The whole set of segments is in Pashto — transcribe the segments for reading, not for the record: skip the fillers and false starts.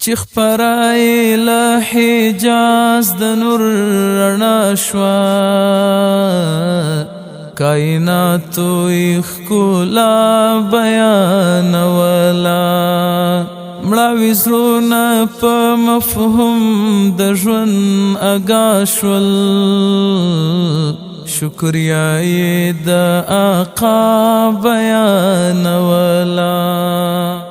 چې خپرای له حجاز د نور رڼا شوه کائناتو یې ښکلا بیانوله مړاوي زړونه په مفهوم د ژوند اګا شول شکریا یې د آقا بیانوله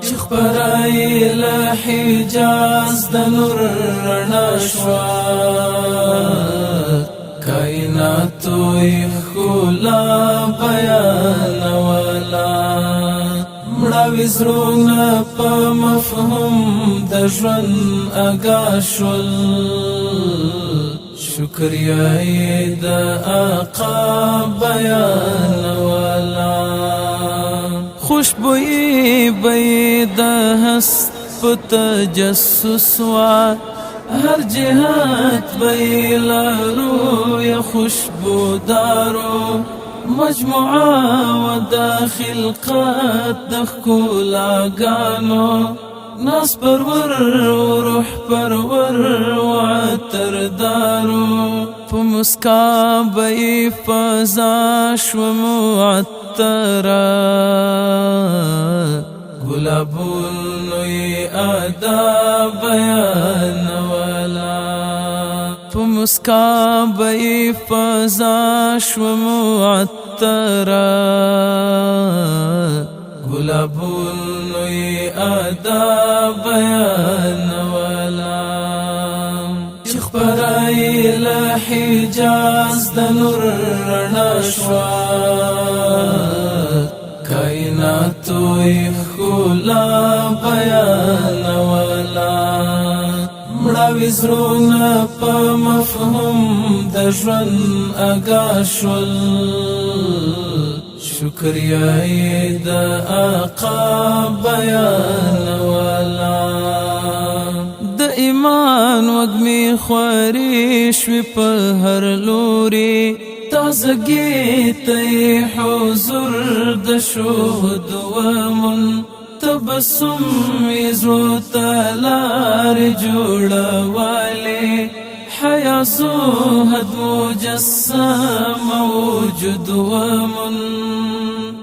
چې خپرای له حجاز د نور رڼا شوه کائناتو یې ښکلا بیانوله مړاوي زړونه په مفهوم د ژوند اګا شول شکریا یې د آقا بیانوله خوشبویی به یې د هست په تجسس وه هر جهت به یې لارو یا خوشبودارو مجموعه و د خلقت د ښکلاګانو ناز پرور روح پرور و عطردارو په مسکا به یې فضا شوه معطره ګلابونو یې ادا بیانوله په مسکا به یې فضا شوه معطره ګلابونو یې ادا بیانوله چې خپرای له حجاز د نور رڼا شوه کائناتو یې ښکلا بیانوله مړاوي زړونه په مفهوم د ژوند اګا شول شکریا یې د آقا بیانوله د ایمان وږمې خورې شوې په هر لوري تازګي ته حضور د شهود ومن تبسم یې زړه ته لارې جوړولې حیا زهد مجسم موجود ومن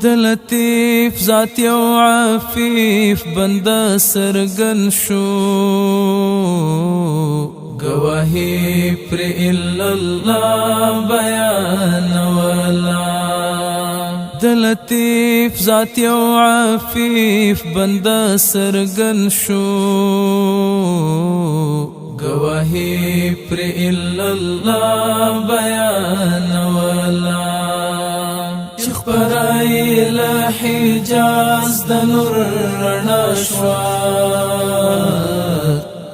د لطیف ذات یو عفیف بنده څرګند شو گواهی پر الا الله بیانوله د لطیف ذات یو عفیف بنده څرګند شو گواهی پر الا الله بیانوله چې خپرای له حجاز د نور رڼا شوه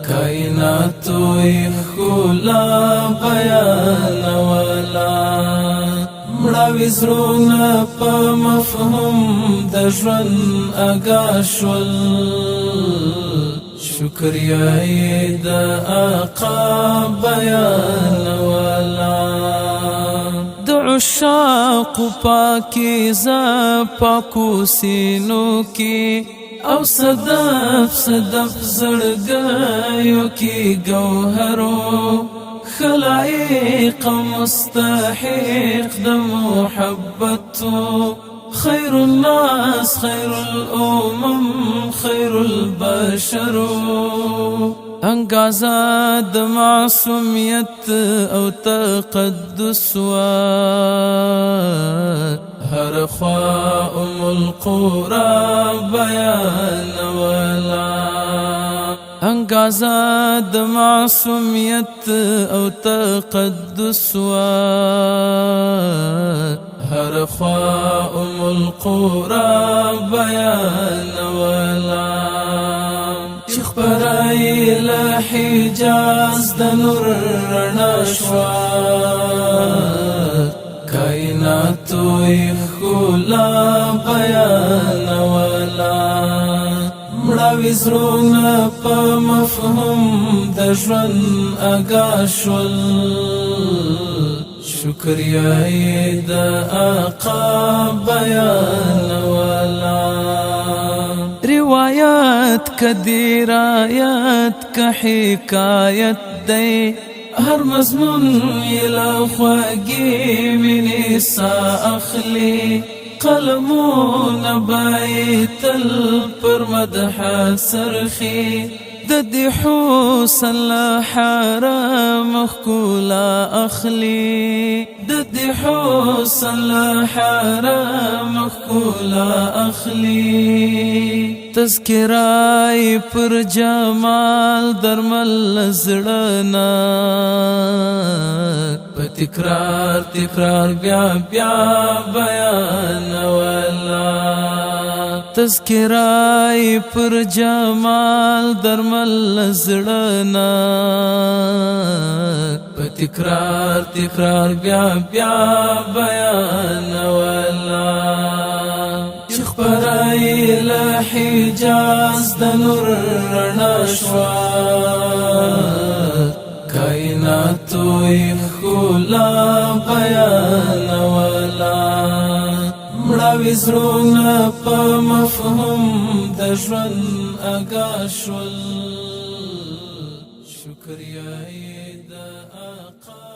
کائناتو یې ښکلا بیانوله مړاوي زړونه په مفهوم د ژوند اګا شول شکریا یې د آقا بیانوله د عشاقو پاکیزه پاکو سینو کې او صدف صدف زړګیو کې گوهرو خلائق مستحق د محبتو خیر الناس خیر الامم خیر البشر انګازه د معصومیت او تقدس هر خوا القرى بیانوله انګازه د معصومیت او تقدس هر خوا القرى بیانوله چې خپرای له حجاز د نور رڼا شوه کائناتو یې ښکلا بیانوله مړاوي زړونه په مفهوم د ژوند اګا شول شکریا یې د آقا بیانوله روایت کا دیرایت کا حکایت دی هر مضمون یلا خواږي مینې سا اخلي قلمونه باید تل پر مدح سرخي د دې حسن له حرام ښکلا اخلي د دې حسن له حرام ښکلا اخلي تذکرای پر جمال درمل زړه نه په تکرار تکرار بیا بیا بیان ولا تذکرای پر جمال درمل زړه نه په تکرار تکرار بیا بیا بیان ولا خبرای له حجاز د نور رڼا شوا کائناتو ښکلا بیان ولا مړاوي زړونه په مفهوم د ژوند اګا شول شکریه د آقا